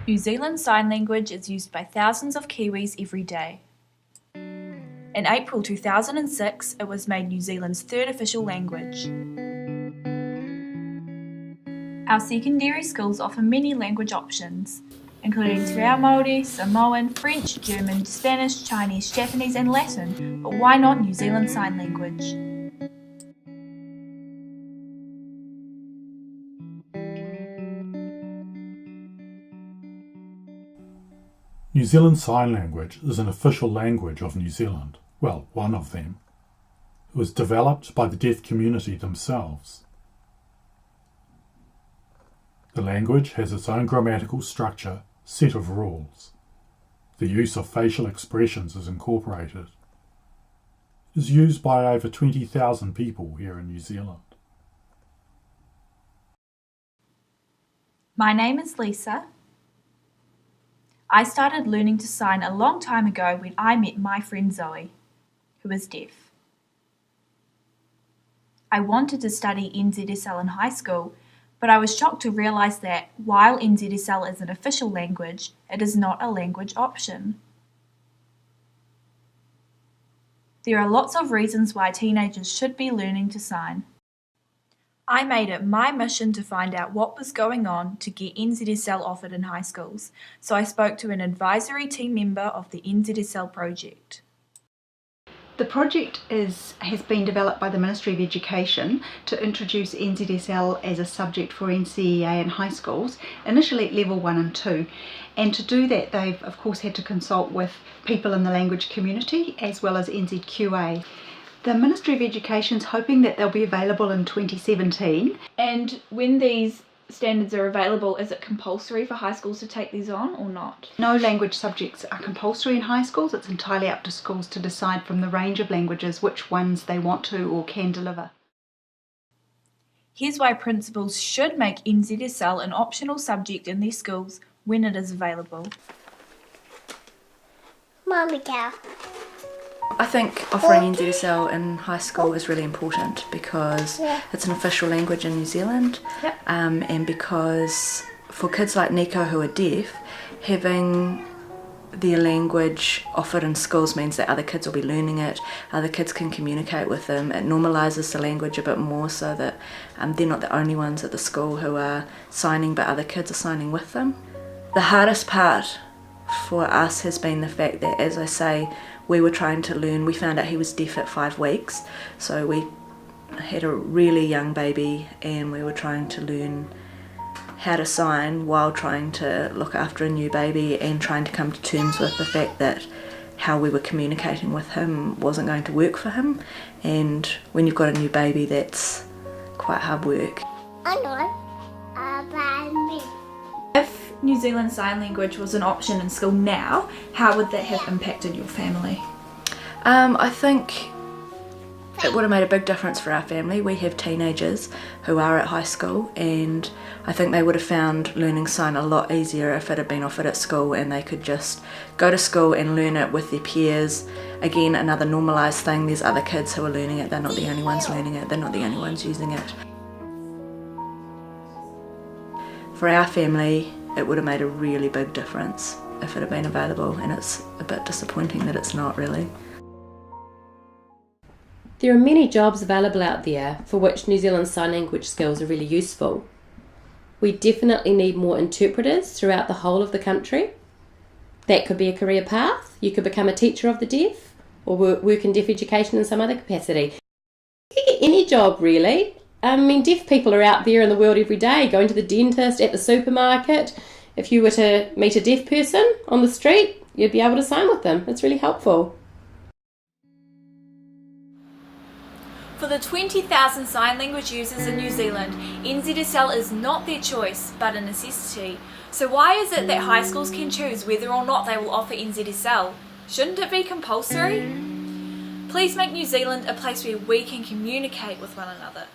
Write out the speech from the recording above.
New Zealand Sign Language is used by thousands of Kiwis every day. In April 2006, it was made New Zealand's third official language. Our secondary schools offer many language options, including Te Reo Māori, Samoan, French, German, Spanish, Chinese, Japanese and Latin, but why not New Zealand Sign Language? New Zealand Sign Language is an official language of New Zealand, well, one of them. It was developed by the deaf community themselves. The language has its own grammatical structure, set of rules. The use of facial expressions is incorporated. It is used by over 20,000 people here in New Zealand. My name is Lisa. I started learning to sign a long time ago when I met my friend Zoe, who is deaf. I wanted to study NZSL in high school, but I was shocked to realise that, while NZSL is an official language, it is not a language option. There are lots of reasons why teenagers should be learning to sign. I made it my mission to find out what was going on to get NZSL offered in high schools, so I spoke to an advisory team member of the NZD Cell Project. The project has been developed by the Ministry of Education to introduce NZSL as a subject for NCEA in high schools, initially at level 1 and 2. And to do that, they've of course had to consult with people in the language community as well as NZQA. The Ministry of Education is hoping that they'll be available in 2017. And when these standards are available, is it compulsory for high schools to take these on or not? No language subjects are compulsory in high schools. It's entirely up to schools to decide from the range of languages which ones they want to or can deliver. Here's why principals should make NZSL an optional subject in their schools when it is available. Mommy cow. I think offering NZSL in high school is really important because it's an official language in New Zealand, and because for kids like Nico who are deaf, having their language offered in schools means that other kids will be learning it, other kids can communicate with them, it normalises the language a bit more so that they're not the only ones at the school who are signing but other kids are signing with them. The hardest part for us has been the fact that, as I say, we were trying to learn. We found out he was deaf at 5 weeks, so we had a really young baby and we were trying to learn how to sign while trying to look after a new baby and trying to come to terms with the fact that how we were communicating with him wasn't going to work for him, and when you've got a new baby that's quite hard work. I know about me. If New Zealand Sign Language was an option in school now, how would that have impacted your family? I think it would have made a big difference for our family. We have teenagers who are at high school, and I think they would have found learning sign a lot easier if it had been offered at school and they could just go to school and learn it with their peers. Again, another normalised thing, there's other kids who are learning it, they're not the only ones learning it, they're not the only ones using it. For our family, it would have made a really big difference if it had been available, and it's a bit disappointing that it's not really. There are many jobs available out there for which New Zealand Sign Language skills are really useful. We definitely need more interpreters throughout the whole of the country. That could be a career path. You could become a teacher of the deaf or work in deaf education in some other capacity. You could get any job really. I mean, deaf people are out there in the world every day, going to the dentist, at the supermarket. If you were to meet a deaf person on the street, you'd be able to sign with them. It's really helpful. For the 20,000 sign language users in New Zealand, NZSL is not their choice, but a necessity. So why is it that high schools can choose whether or not they will offer NZSL? Shouldn't it be compulsory? Please make New Zealand a place where we can communicate with one another.